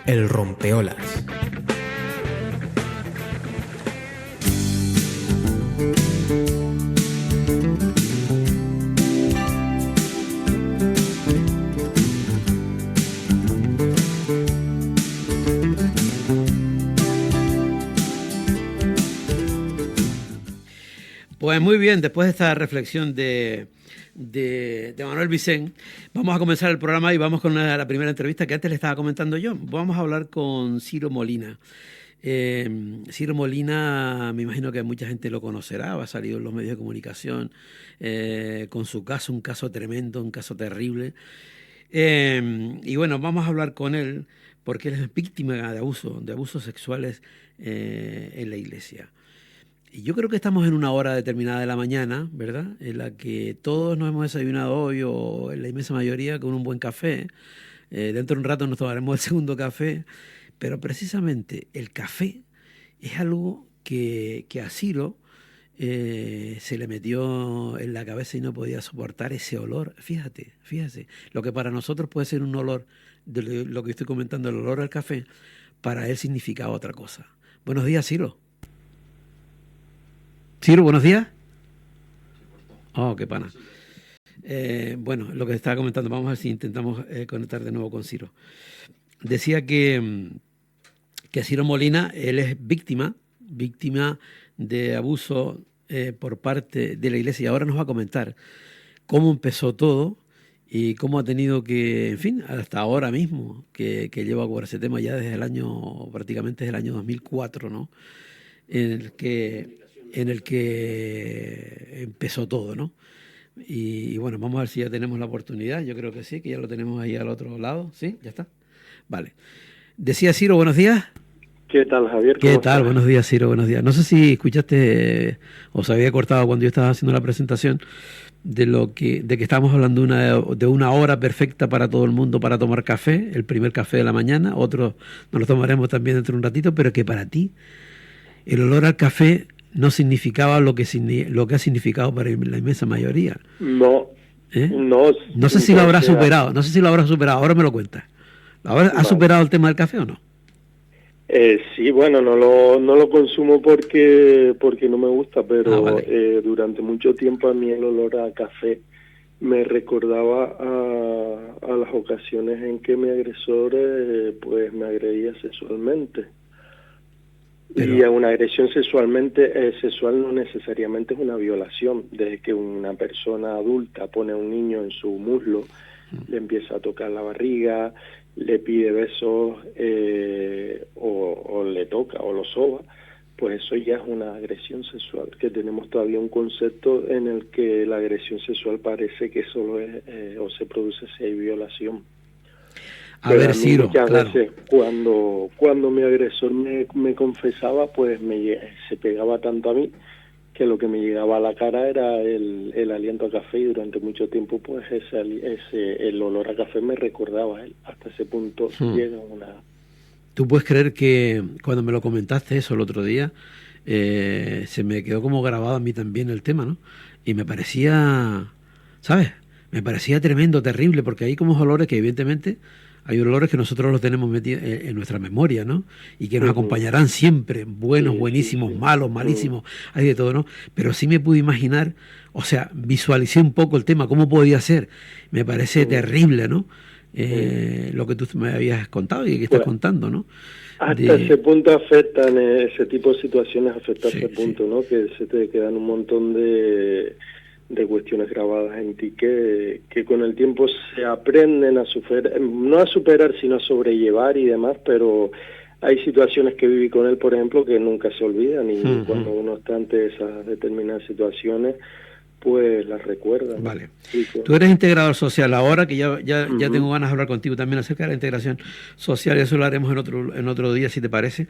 El rompeolas. Pues muy bien, después de esta reflexión de Manuel Vicent, vamos a comenzar el programa y vamos con la primera entrevista que antes le estaba comentando yo. Vamos a hablar con Ciro Molina. Ciro Molina, me imagino que mucha gente lo conocerá, ha salido en los medios de comunicación con su caso, un caso tremendo, un caso terrible. Y bueno, vamos a hablar con él porque él es víctima de abusos sexuales en la iglesia. Y yo creo que estamos en una hora determinada de la mañana, ¿verdad? En la que todos nos hemos desayunado hoy, o en la inmensa mayoría, con un buen café. Dentro de un rato nos tomaremos el segundo café. Pero precisamente el café es algo que a Ciro se le metió en la cabeza y no podía soportar ese olor. Fíjate, lo que para nosotros puede ser un olor, de lo que estoy comentando, el olor al café, para él significaba otra cosa. Buenos días, Ciro. Ciro, buenos días. Oh, qué pana. Bueno, lo que estaba comentando, vamos a ver si intentamos conectar de nuevo con Ciro. Decía que Ciro Molina, él es víctima de abuso por parte de la iglesia, y ahora nos va a comentar cómo empezó todo y cómo ha tenido que, en fin, hasta ahora mismo, que lleva por ese tema ya desde prácticamente desde el año 2004, ¿no? En el que empezó todo, ¿no? Y bueno, vamos a ver si ya tenemos la oportunidad. Yo creo que sí, que ya lo tenemos ahí al otro lado. ¿Sí? ¿Ya está? Vale. Decía Ciro, buenos días. ¿Qué tal, Javier? ¿Qué tal? Estás? Buenos días, Ciro, buenos días. No sé si escuchaste o se había cortado cuando yo estaba haciendo la presentación de que estábamos hablando de una hora perfecta para todo el mundo para tomar café, el primer café de la mañana, otro nos lo tomaremos también dentro de un ratito, pero que para ti el olor al café no significaba lo que ha significado para la inmensa mayoría. No. No sé si lo habrá superado. Ahora me lo cuentas. ¿Ha superado el tema del café o no? Sí, bueno, no lo consumo porque no me gusta, pero vale. Durante mucho tiempo a mí el olor a café me recordaba a las ocasiones en que mi agresor pues me agredía sexualmente. Pero... Y a una agresión sexual no necesariamente es una violación. Desde que una persona adulta pone a un niño en su muslo, le empieza a tocar la barriga, le pide besos o le toca o lo soba, pues eso ya es una agresión sexual, que tenemos todavía un concepto en el que la agresión sexual parece que solo es o se produce si hay violación. A ver, Ciro, muchas claro. veces cuando mi agresor me confesaba, pues se pegaba tanto a mí que lo que me llegaba a la cara era el aliento a café, y durante mucho tiempo pues el olor a café me recordaba a él. Hasta ese punto llega una... ¿Tú puedes creer que cuando me lo comentaste eso el otro día, se me quedó como grabado a mí también el tema, ¿no? Y me parecía, ¿sabes? Me parecía tremendo, terrible, porque hay como olores que evidentemente... Hay olores que nosotros los tenemos metidos en nuestra memoria, ¿no? Y que nos acompañarán siempre, buenos, buenísimos, malos, malísimos, hay de todo, ¿no? Pero sí me pude imaginar, o sea, visualicé un poco el tema, cómo podía ser. Me parece terrible, ¿no? Lo que tú me habías contado y que estás contando, ¿no? Hasta ese punto afectan, ese tipo de situaciones afectan a ese punto, ¿no? Que se te quedan un montón de cuestiones grabadas en ti que con el tiempo se aprenden a superar, no a superar sino a sobrellevar y demás, pero hay situaciones que viví con él, por ejemplo, que nunca se olvidan, y cuando uno está ante esas determinadas situaciones pues las recuerda, ¿no? Vale. Tú eres integrador social ahora, que ya tengo ganas de hablar contigo también acerca de la integración social, y eso lo haremos en otro día, si te parece.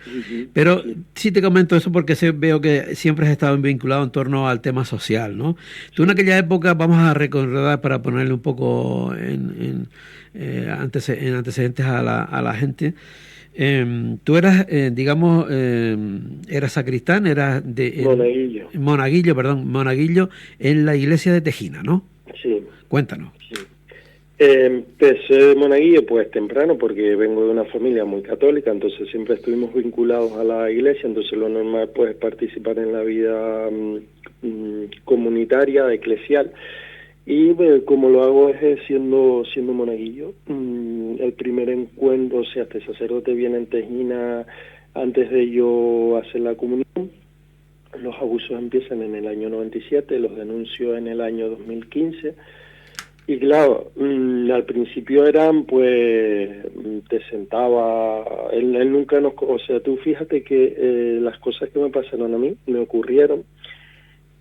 Pero sí te comento eso porque veo que siempre has estado vinculado en torno al tema social, ¿no? Tú en aquella época, vamos a recordar para ponerle un poco en antecedentes a la gente. Tú eras, eras sacristán, eras de... Monaguillo en la iglesia de Tejina, ¿no? Sí. Cuéntanos. Sí. Empecé de monaguillo pues temprano porque vengo de una familia muy católica, entonces siempre estuvimos vinculados a la iglesia, entonces lo normal pues es participar en la vida comunitaria, eclesial, y como lo hago es siendo monaguillo. El primer encuentro, o sea, este sacerdote viene en Tejina antes de yo hacer la comunión. Los abusos empiezan en el año 97, los denuncio en el año 2015. Y claro, al principio eran, pues, te sentaba, él nunca nos, o sea, tú fíjate que las cosas que me pasaron a mí me ocurrieron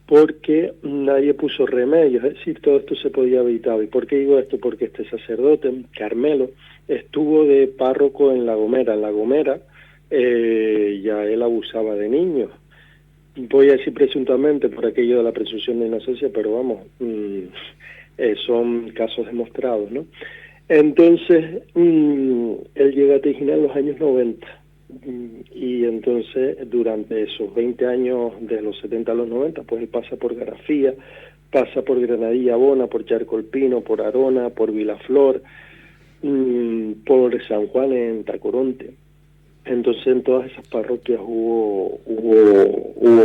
porque nadie puso remedios, es decir, todo esto se podía evitar. ¿Y por qué digo esto? Porque este sacerdote, Carmelo, estuvo de párroco en La Gomera. En La Gomera ya él abusaba de niños. Voy a decir presuntamente por aquello de la presunción de inocencia, pero vamos, son casos demostrados, ¿no? Entonces, él llega a Tejina en los años 90, y entonces durante esos 20 años, de los 70 a los 90, pues él pasa por Garafía, pasa por Granadilla Bona, por Charcolpino, por Arona, por Vilaflor, por San Juan en Tacoronte. Entonces en todas esas parroquias hubo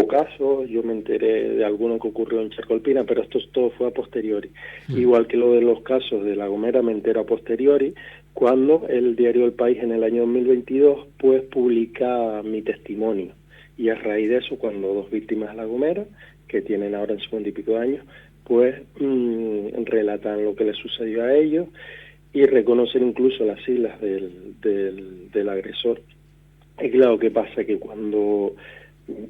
casos. Yo me enteré de alguno que ocurrió en Charcolpina, pero esto todo fue a posteriori. Igual que lo de los casos de La Gomera me entero a posteriori, cuando el diario El País en el año 2022 pues publica mi testimonio. Y a raíz de eso, cuando dos víctimas de La Gomera, que tienen ahora en 50 y pico de años, pues relatan lo que les sucedió a ellos y reconocen incluso las siglas del agresor. Y claro, ¿qué pasa? Que cuando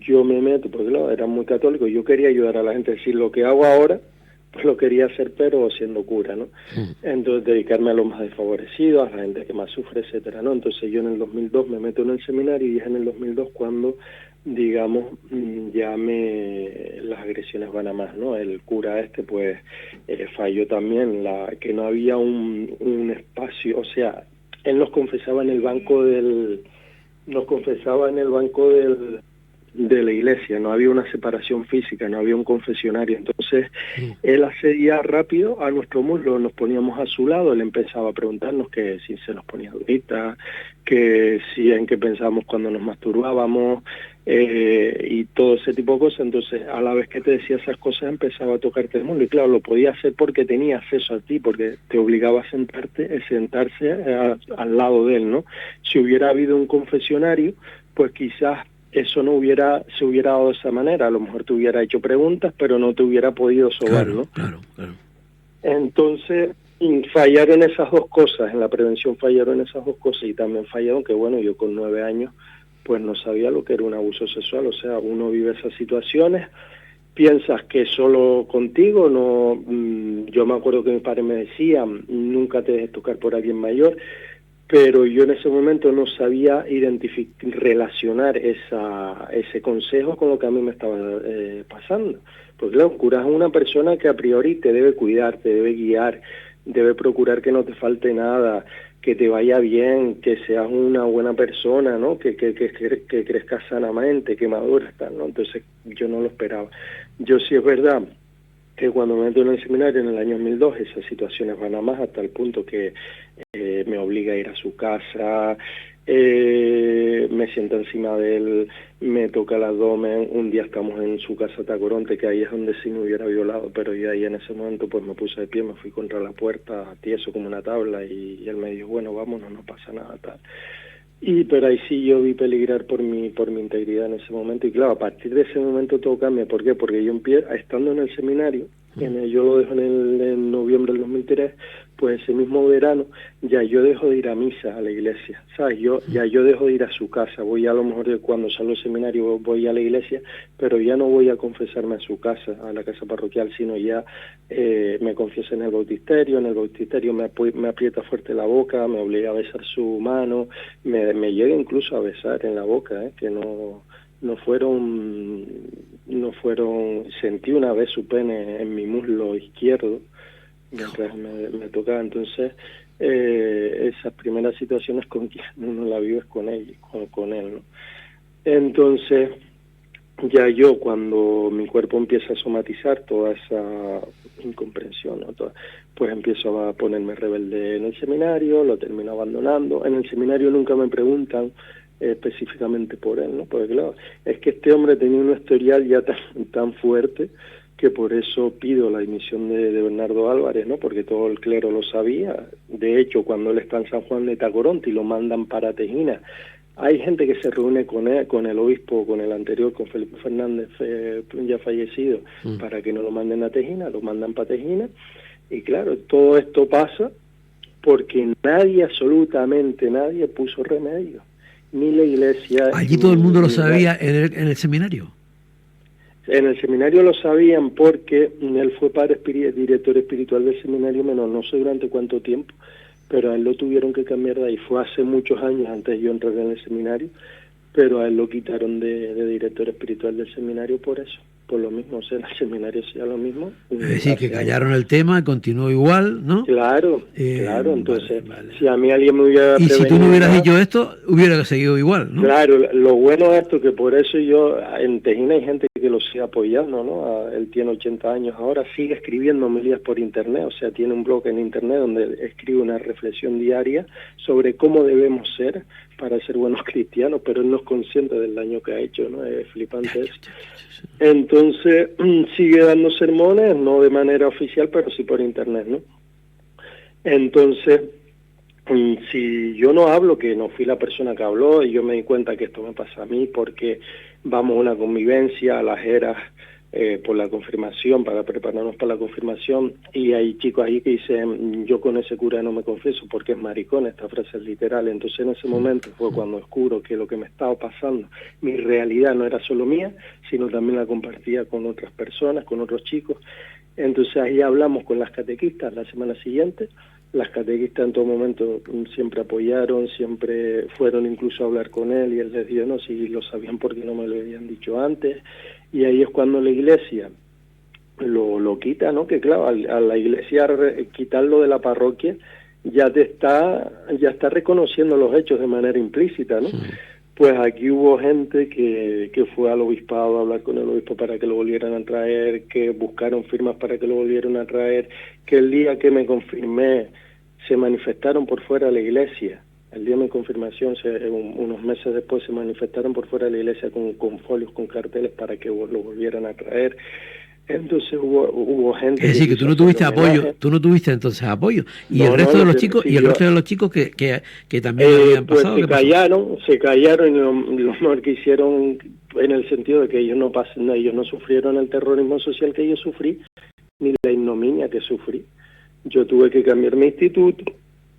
yo me meto, porque claro, era muy católico, yo quería ayudar a la gente, es decir, lo que hago ahora, pues lo quería hacer, pero siendo cura, ¿no? Entonces, dedicarme a los más desfavorecidos, a la gente que más sufre, etcétera, ¿no? Entonces yo en el 2002 me meto en el seminario y es en el 2002 cuando, digamos, las agresiones van a más, ¿no? El cura pues falló también, que no había un espacio, o sea, él nos confesaba en el banco de la iglesia, no había una separación física, no había un confesionario. Entonces él accedía rápido a nuestro muslo, nos poníamos a su lado, él empezaba a preguntarnos que si se nos ponía durita, que si en qué pensábamos cuando nos masturbábamos, y todo ese tipo de cosas. Entonces a la vez que te decía esas cosas empezaba a tocarte el muslo, y claro, lo podía hacer porque tenía acceso a ti, porque te obligaba a sentarse al lado de él, ¿no? Si hubiera habido un confesionario, pues quizás eso no se hubiera dado de esa manera. A lo mejor te hubiera hecho preguntas, pero no te hubiera podido sobar, ¿no? Claro. Entonces, fallaron esas dos cosas, en la prevención fallaron esas dos cosas, y también fallaron que, bueno, yo con 9 años, pues no sabía lo que era un abuso sexual. O sea, uno vive esas situaciones, piensas que solo contigo, no. Yo me acuerdo que mi padre me decía, nunca te dejes tocar por alguien mayor, pero yo en ese momento no sabía relacionar ese consejo con lo que a mí me estaba pasando. Porque claro, un cura es una persona que a priori te debe cuidar, te debe guiar, debe procurar que no te falte nada, que te vaya bien, que seas una buena persona, ¿no? Que crezcas sanamente, que madures, tal, ¿no? Entonces yo no lo esperaba. Yo sí es verdad que cuando me meto en el seminario en el año 2002, esas situaciones van a más, hasta el punto que me obliga a ir a su casa, me siento encima de él, me toca el abdomen. Un día estamos en su casa Tacoronte, que ahí es donde sí me hubiera violado, pero yo ahí en ese momento pues me puse de pie, me fui contra la puerta, tieso como una tabla, y él me dijo, bueno, vámonos, no pasa nada, tal. Pero ahí sí yo vi peligrar por mi integridad en ese momento, y claro, a partir de ese momento todo cambia. ¿Por qué? Porque yo estando en el seminario, yo lo dejo en noviembre del 2003, pues ese mismo verano ya yo dejo de ir a misa a la iglesia, ¿sabes? Yo dejo de ir a su casa. Voy, a lo mejor cuando salgo del seminario voy a la iglesia, pero ya no voy a confesarme a su casa, a la casa parroquial, sino ya me confieso en el bautisterio. En el bautisterio me aprieta fuerte la boca, me obliga a besar su mano, me llega incluso a besar en la boca, que no fueron, sentí una vez su pene en mi muslo izquierdo mientras me tocaba. Entonces esas primeras situaciones con quien uno la vive es con él, ¿no? Entonces ya yo, cuando mi cuerpo empieza a somatizar toda esa incomprensión, ¿no? Pues empiezo a ponerme rebelde en el seminario, lo termino abandonando. En el seminario nunca me preguntan específicamente por él, ¿no? Porque claro, es que este hombre tenía un historial ya tan fuerte que por eso pido la dimisión de Bernardo Álvarez, ¿no? Porque todo el clero lo sabía. De hecho, cuando él está en San Juan de Tacoronte y lo mandan para Tejina, hay gente que se reúne con él, con el obispo, con el anterior, con Felipe Fernández, ya fallecido, para que no lo manden a Tejina, lo mandan para Tejina. Y claro, todo esto pasa porque nadie, absolutamente nadie, puso remedio. Ni la iglesia... Allí todo el mundo lo sabía en el seminario. En el seminario lo sabían porque él fue director espiritual del seminario menor, no sé durante cuánto tiempo, pero a él lo tuvieron que cambiar de ahí. Fue hace muchos años antes de yo entrar en el seminario, pero a él lo quitaron de director espiritual del seminario por eso, por lo mismo. O sea, en el seminario sea lo mismo. Es decir, que callaron el tema, continuó igual, ¿no? Claro, claro. Entonces, vale. Si a mí alguien me hubiera... Y si tú no hubieras dicho esto, hubiera seguido igual, ¿no? Claro, lo bueno es esto, que por eso yo, en Tejina hay gente que lo sigue apoyando, ¿no? Él tiene 80 años ahora, sigue escribiendo homilías por internet, o sea, tiene un blog en internet donde escribe una reflexión diaria sobre cómo debemos ser para ser buenos cristianos, pero él no es consciente del daño que ha hecho, ¿no? Es flipante eso. Entonces, sigue dando sermones, no de manera oficial, pero sí por internet, ¿no? Entonces, si yo no hablo, que no fui la persona que habló, y yo me di cuenta que esto me pasa a mí porque vamos a una convivencia a las eras por la confirmación, para prepararnos para la confirmación, y hay chicos ahí que dicen, yo con ese cura no me confieso porque es maricón, esta frase es literal. Entonces en ese momento fue cuando descubro que lo que me estaba pasando, mi realidad no era solo mía, sino también la compartía con otras personas, con otros chicos. Entonces ahí hablamos con las catequistas la semana siguiente. Las catequistas en todo momento siempre apoyaron, siempre fueron incluso a hablar con él, y él les dijo, no, si lo sabían porque no me lo habían dicho antes. Y ahí es cuando la iglesia lo quita, ¿no? Que claro, a la iglesia quitarlo de la parroquia ya está reconociendo los hechos de manera implícita, ¿no? Sí. Pues aquí hubo gente que fue al obispado a hablar con el obispo para que lo volvieran a traer, que buscaron firmas para que lo volvieran a traer, que el día que me confirmé se manifestaron por fuera de la iglesia. El día de mi confirmación, unos meses después, se manifestaron por fuera de la iglesia con folios, con carteles para que lo volvieran a traer. Entonces hubo gente... Es decir, que tú no tuviste apoyo, tú no tuviste entonces apoyo. Y el resto de los chicos, y el resto de los chicos que también habían pasado... Pues se callaron, y lo mejor que hicieron, en el sentido de que ellos no sufrieron el terrorismo social que yo sufrí, ni la ignominia que sufrí. Yo tuve que cambiar mi instituto,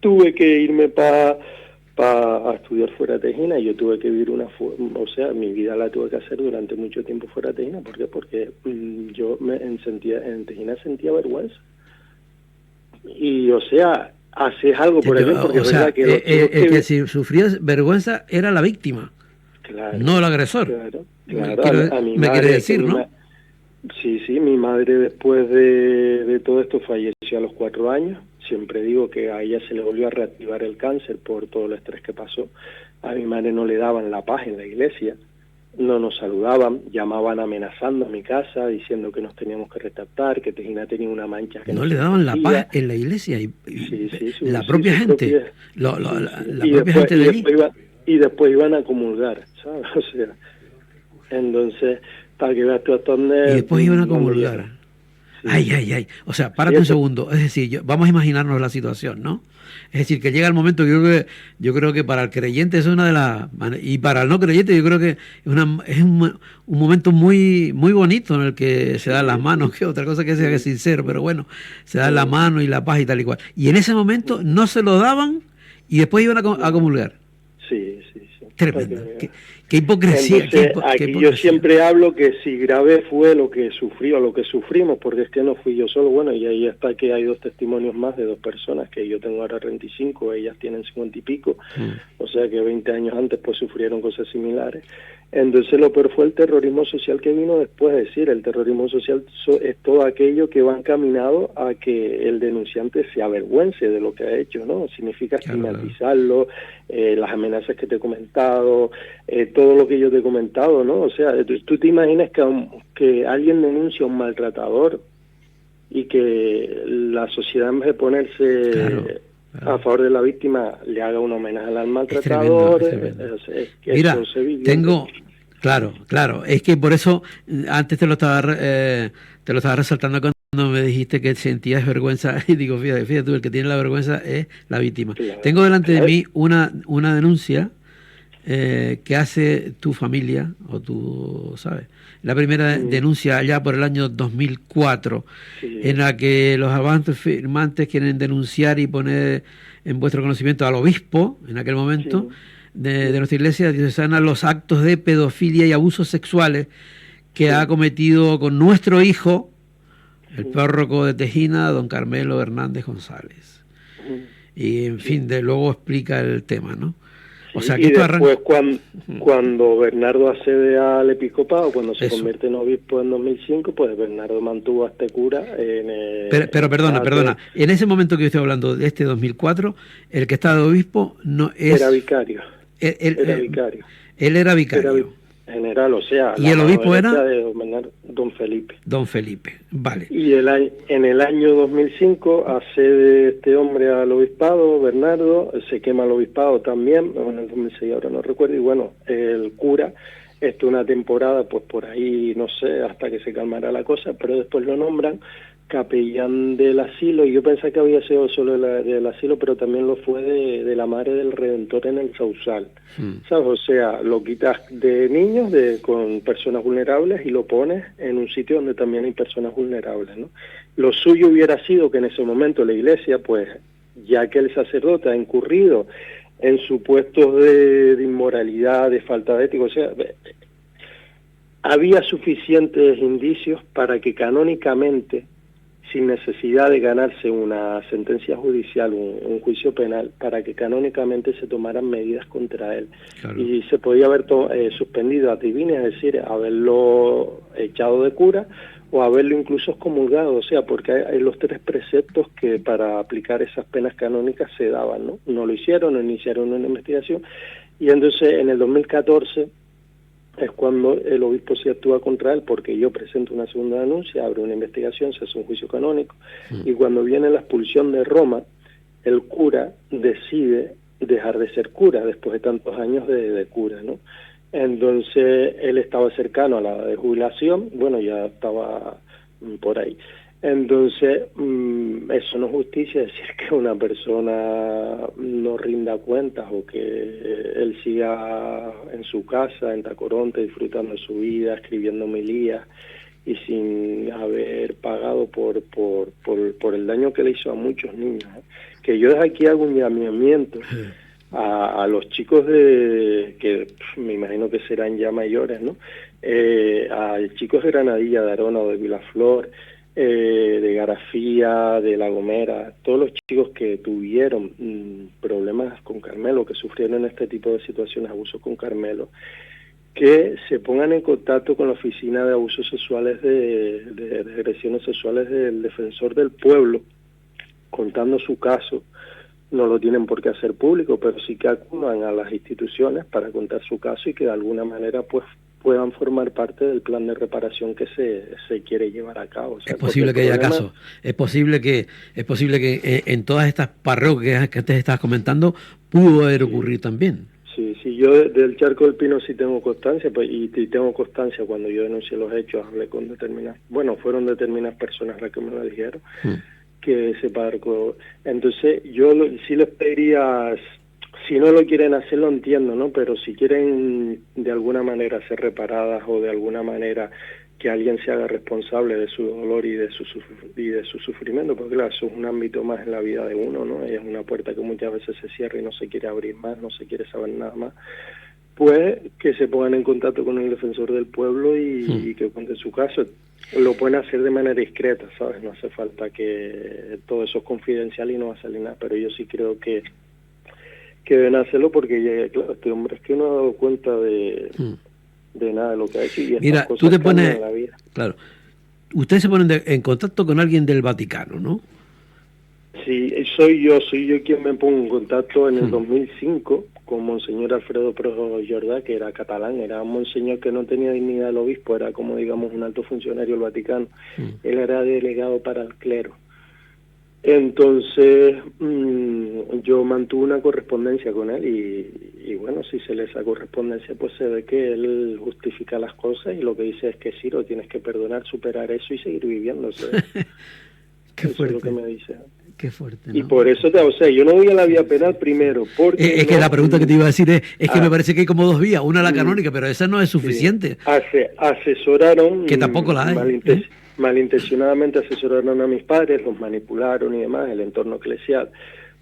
tuve que irme para estudiar fuera de Tejina, y yo tuve que vivir mi vida la tuve que hacer durante mucho tiempo fuera de Tejina. ¿Por qué? Porque yo en Tejina sentía vergüenza. Y, haces algo por ejemplo, porque es verdad que si sufrías vergüenza era la víctima, claro, no el agresor. Claro. A mi madre, quiere decir, ¿no? Sí, mi madre después de todo esto falleció a los 4 años. Siempre digo que a ella se le volvió a reactivar el cáncer por todo el estrés que pasó. A mi madre no le daban la paz en la iglesia, no nos saludaban, llamaban amenazando a mi casa, diciendo que nos teníamos que retractar, que Tejina tenía una mancha que no le daban la paz en la iglesia, la propia gente, la propia gente de allí. Y después iban a comulgar, ¿sabes? O sea, entonces, para que veas tú hasta dónde... Y después iban a comulgar. Sí. Ay. O sea, párate un segundo. Es decir, vamos a imaginarnos la situación, ¿no? Es decir, que llega el momento, yo creo que para el creyente es una de las... Y para el no creyente yo creo que es un momento muy muy bonito en el que se dan las manos, que otra cosa que sea que sincero, pero bueno, se dan la mano y la paz y tal y cual. Y en ese momento no se lo daban y después iban a comulgar. Sí. Tremendo. Qué hipocresía. Entonces, aquí yo siempre hablo que si grave fue lo que sufrió, lo que sufrimos, porque es que no fui yo solo. Bueno, y ahí está que hay 2 testimonios más de 2 personas, que yo tengo ahora 35, ellas tienen 50 y pico, o sea que 20 años antes pues sufrieron cosas similares. Entonces lo peor fue el terrorismo social que vino después. Es decir, el terrorismo social es todo aquello que va encaminado a que el denunciante se avergüence de lo que ha hecho, ¿no? Significa estigmatizarlo, las amenazas que te he comentado, todo lo que yo te he comentado, ¿no? O sea, tú te imaginas que alguien denuncia a un maltratador y que la sociedad, en vez de ponerse a favor de la víctima, le haga un homenaje al maltratador. Es tremendo. Mira, claro, es que por eso antes te lo estaba resaltando cuando me dijiste que sentías vergüenza, y digo, fíjate tú, el que tiene la vergüenza es la víctima. Claro, tengo delante de mí una denuncia que hace tu familia, o tú, ¿sabes? La primera denuncia allá por el año 2004, en la que los avances firmantes quieren denunciar y poner en vuestro conocimiento al obispo, en aquel momento, de nuestra iglesia diocesana, los actos de pedofilia y abusos sexuales que ha cometido con nuestro hijo, el párroco de Tejina, don Carmelo Hernández González. Y, en fin, luego explica el tema, ¿no? O sea, que y después cuando Bernardo accede al episcopado, cuando se convierte en obispo en 2005, pues Bernardo mantuvo a este cura pero perdona, en ese momento que yo estoy hablando de este 2004, el que estaba de obispo no es... Era vicario. Era vicario. Él era vicario. General, o sea... ¿Y el obispo era? De don Felipe. Don Felipe, vale. Y en el año 2005 accede este hombre al obispado, Bernardo, se quema el obispado también, en el 2006 ahora no recuerdo, y bueno, el cura, una temporada, pues por ahí, no sé, hasta que se calmará la cosa, pero después lo nombran capellán del asilo, y yo pensé que había sido solo del asilo, pero también lo fue de la Madre del Redentor en el Sausal, ¿sabes? O sea, lo quitas de niños con personas vulnerables y lo pones en un sitio donde también hay personas vulnerables, ¿no? Lo suyo hubiera sido que en ese momento la Iglesia, pues, ya que el sacerdote ha incurrido en supuestos de inmoralidad, de falta de ética, o sea, había suficientes indicios para que canónicamente, sin necesidad de ganarse una sentencia judicial, un juicio penal, para que canónicamente se tomaran medidas contra él. Claro. Y se podía haber suspendido ad divinis, es decir, haberlo echado de cura o haberlo incluso excomulgado, o sea, porque hay los tres preceptos que para aplicar esas penas canónicas se daban, ¿no? No lo hicieron, no iniciaron una investigación, y entonces en el 2014... es cuando el obispo se actúa contra él, porque yo presento una segunda denuncia, abre una investigación, se hace un juicio canónico, y cuando viene la expulsión de Roma, el cura decide dejar de ser cura, después de tantos años de cura, ¿no? Entonces, él estaba cercano a la de jubilación, bueno, ya estaba por ahí. Entonces, eso no es justicia, decir que una persona no rinda cuentas o que él siga en su casa, en Tacoronte, disfrutando de su vida, escribiendo homilías y sin haber pagado por el daño que le hizo a muchos niños, ¿eh? Que yo desde aquí hago un llamamiento a los chicos que me imagino que serán ya mayores, ¿no? A chicos de Granadilla, de Arona o de Vilaflor, de Garafía, de La Gomera, todos los chicos que tuvieron problemas con Carmelo, que sufrieron este tipo de situaciones, abusos con Carmelo, que se pongan en contacto con la Oficina de Abusos Sexuales, de Agresiones Sexuales del Defensor del Pueblo, contando su caso. No lo tienen por qué hacer público, pero sí que acudan a las instituciones para contar su caso y que de alguna manera pues puedan formar parte del plan de reparación que se quiere llevar a cabo. O sea, es posible que haya casos, es posible que en todas estas parroquias que antes estabas comentando pudo haber ocurrido también. Sí, yo del Charco del Pino sí tengo constancia, pues, y tengo constancia cuando yo denuncié los hechos, hablé con fueron determinadas personas las que me lo dijeron, que ese parco, entonces yo sí les pediría, si no lo quieren hacer lo entiendo, ¿no? Pero si quieren de alguna manera ser reparadas o de alguna manera que alguien se haga responsable de su dolor y de su sufrimiento, porque claro, eso es un ámbito más en la vida de uno, ¿no? Es una puerta que muchas veces se cierra y no se quiere abrir más, no se quiere saber nada más, pues que se pongan en contacto con el defensor del pueblo y que cuente su caso. Lo pueden hacer de manera discreta, ¿sabes? No hace falta que todo eso es confidencial y no va a salir nada, pero yo sí creo que deben hacerlo porque, claro, este hombre es que no ha dado cuenta de de nada de lo que ha hecho. Y mira, tú te pones, en la vida. Claro, ustedes se ponen en contacto con alguien del Vaticano, ¿no? Sí, soy yo quien me pongo en contacto en el 2005 con Monseñor Alfredo Projo Jordá, que era catalán, era un monseñor que no tenía dignidad del obispo, era como digamos un alto funcionario del Vaticano. Él era delegado para el clero. Entonces yo mantuve una correspondencia con él y bueno, si se lee esa correspondencia pues se ve que él justifica las cosas y lo que dice es que sí, lo tienes que perdonar, superar eso y seguir viviendo. Qué fuerte. Eso es lo que me dice. Qué fuerte, ¿no? Y por eso yo no voy a la vía penal primero, porque... Es que la pregunta que te iba a decir es que me parece que hay como dos vías, una la canónica, pero esa no es suficiente. Sí. Asesoraron... Que tampoco la hay. Malintencionadamente asesoraron a mis padres, los manipularon y demás, el entorno eclesial,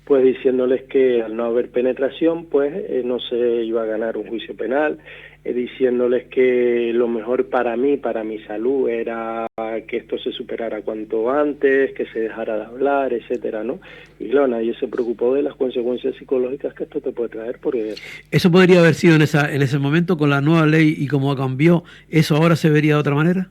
pues diciéndoles que al no haber penetración, pues no se iba a ganar un juicio penal, diciéndoles que lo mejor para mí, para mi salud, era que esto se superara cuanto antes, que se dejara de hablar, etcétera, ¿no? Y claro, nadie se preocupó de las consecuencias psicológicas que esto te puede traer, porque... ¿Eso podría haber sido en ese momento con la nueva ley y como cambió, eso ahora se vería de otra manera?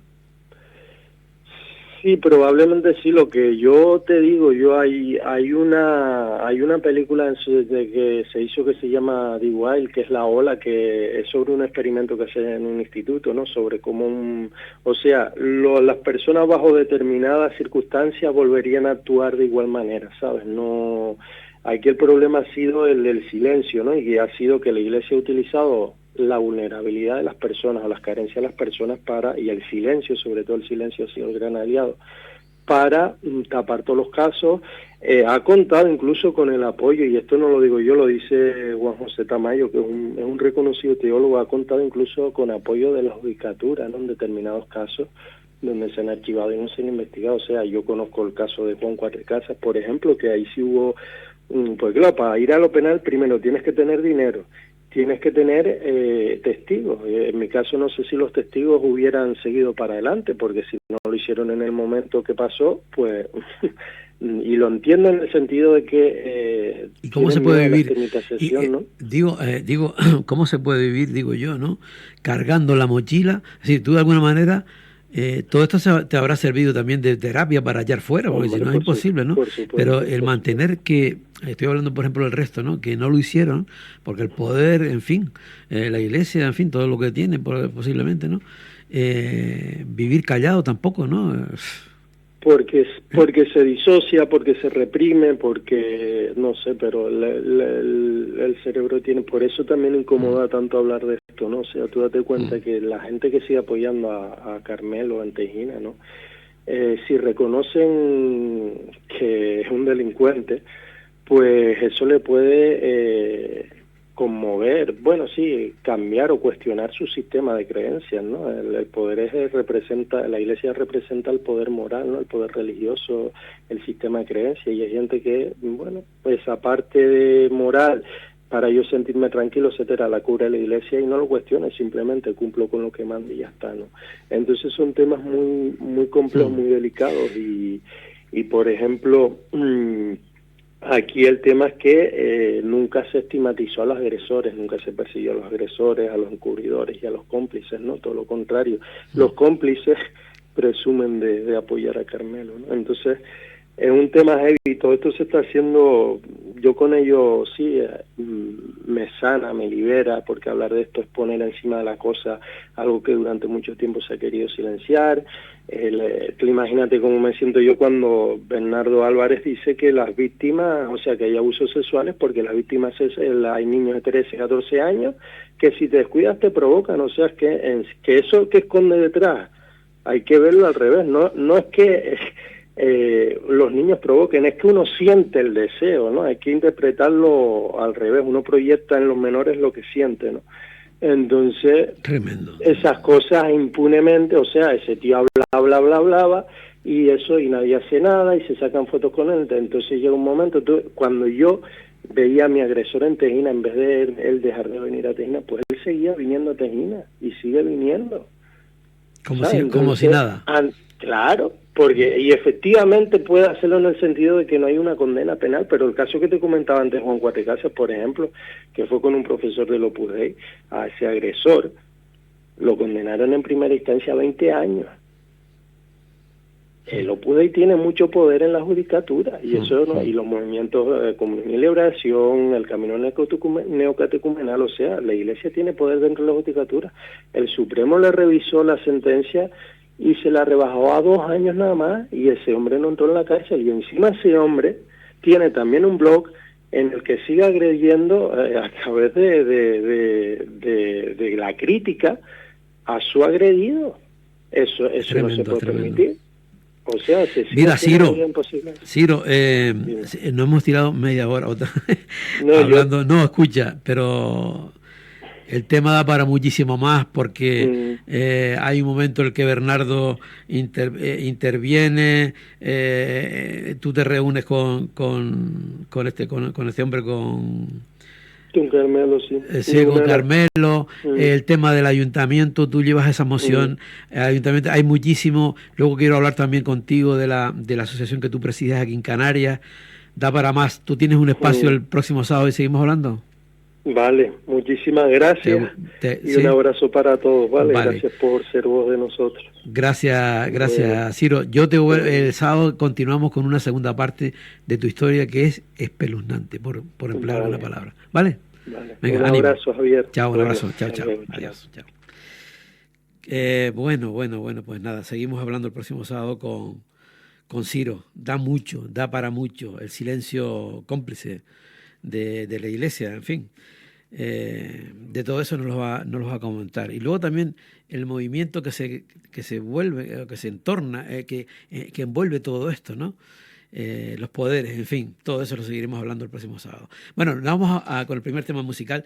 Sí, probablemente sí. Lo que yo te digo, hay una película que se hizo que se llama The Wild, que es La Ola, que es sobre un experimento que hacen en un instituto, ¿no? Sobre cómo las personas bajo determinadas circunstancias volverían a actuar de igual manera, ¿sabes? No, aquí el problema ha sido el del silencio, ¿no? Y ha sido que la Iglesia ha utilizado la vulnerabilidad de las personas o las carencias de las personas y el silencio, sobre todo el silencio ha sido el gran aliado, para tapar todos los casos. Ha contado incluso con el apoyo, y esto no lo digo yo, lo dice Juan José Tamayo, que es un reconocido teólogo, ha contado incluso con apoyo de la judicatura, ¿no? En determinados casos donde se han archivado y no se han investigado. O sea, yo conozco el caso de Juan Cuatrecasas, por ejemplo, que ahí sí hubo, pues claro, para ir a lo penal primero tienes que tener dinero, tienes que tener testigos. En mi caso no sé si los testigos hubieran seguido para adelante, porque si no lo hicieron en el momento que pasó, pues... y lo entiendo en el sentido de que... ¿Y cómo se puede vivir? ¿No? Digo, ¿cómo se puede vivir, digo yo, ¿no? Cargando la mochila. Es decir, tú de alguna manera... todo esto te habrá servido también de terapia para hallar fuera, porque si no es imposible, ¿no? Pero el mantener que, estoy hablando por ejemplo del resto, ¿no? Que no lo hicieron, porque el poder, en fin, la Iglesia, en fin, todo lo que tiene posiblemente, ¿no? Vivir callado tampoco, ¿no? Porque se disocia, porque se reprime, porque no sé, pero el cerebro tiene, por eso también incomoda tanto hablar de esto, ¿no? O sea, tú date cuenta que la gente que sigue apoyando a Carmelo en Tejina, ¿no? Si reconocen que es un delincuente, pues eso le puede conmover, bueno, sí, cambiar o cuestionar su sistema de creencias, ¿no? El poder la Iglesia representa el poder moral, ¿no? El poder religioso, el sistema de creencias, y hay gente que, bueno, pues aparte de moral, para yo sentirme tranquilo, etcétera, la cubre la Iglesia y no lo cuestione, simplemente cumplo con lo que manda y ya está, ¿no? Entonces son temas muy, muy complejos, muy delicados y por ejemplo, aquí el tema es que nunca se estigmatizó a los agresores, nunca se persiguió a los agresores, a los encubridores y a los cómplices, ¿no? Todo lo contrario. Los cómplices presumen de apoyar a Carmelo, ¿no? Entonces, es un tema heavy, todo esto se está haciendo, yo con ello sí, me sana, me libera, porque hablar de esto es poner encima de la cosa algo que durante mucho tiempo se ha querido silenciar. Imagínate cómo me siento yo cuando Bernardo Álvarez dice que las víctimas, o sea, que hay abusos sexuales porque las víctimas hay niños de 13, 14 años que si te descuidas te provocan, o sea, que eso que esconde detrás hay que verlo al revés, no es que los niños provoquen, es que uno siente el deseo, ¿no? Hay que interpretarlo al revés, uno proyecta en los menores lo que siente, ¿no? Entonces, tremendo. Esas cosas impunemente, o sea, ese tío hablaba y eso, y nadie hace nada y se sacan fotos con él. Entonces llega un momento, cuando yo veía a mi agresor en Tejina, en vez de él dejar de venir a Tejina, pues él seguía viniendo a Tejina y sigue viniendo. Como si nada. Claro, y efectivamente puede hacerlo en el sentido de que no hay una condena penal, pero el caso que te comentaba antes, Juan Cuatrecasas, por ejemplo, que fue con un profesor del Opus Dei, a ese agresor, lo condenaron en primera instancia a 20 años. El Opus Dei tiene mucho poder en la judicatura, y eso no, y los movimientos Comunión y Liberación, el camino neocatecumenal, o sea, la Iglesia tiene poder dentro de la judicatura. El Supremo le revisó la sentencia y se la rebajó a 2 años nada más, y ese hombre no entró en la cárcel, y encima ese hombre tiene también un blog en el que sigue agrediendo a través de la crítica a su agredido. Eso tremendo, no se puede permitir. O sea, mira, Ciro, no hemos tirado media hora hablando, no, escucha, pero el tema da para muchísimo más, porque hay un momento en el que Bernardo interviene, tú te reúnes con este hombre, con Carmelo, sí. Con Carmelo, el tema del ayuntamiento, tú llevas esa moción al ayuntamiento, hay muchísimo. Luego quiero hablar también contigo de la asociación que tú presides aquí en Canarias. Da para más. Tú tienes un espacio el próximo sábado y seguimos hablando. Vale, muchísimas gracias y un abrazo para todos, vale, gracias por ser voz de nosotros. Gracias, Ciro. El sábado continuamos con una segunda parte de tu historia que es espeluznante, por emplear una palabra, ¿vale? Venga, un abrazo, Javier. Chao, un abrazo, chao. Adiós, chao. Bueno, pues nada, seguimos hablando el próximo sábado con Ciro. Da para mucho, el silencio cómplice de la Iglesia, en fin. De todo eso nos lo va a comentar. Y luego también el movimiento que se vuelve, que se entorna, que envuelve todo esto, ¿no? Los poderes, en fin, todo eso lo seguiremos hablando el próximo sábado. Bueno, vamos con el primer tema musical.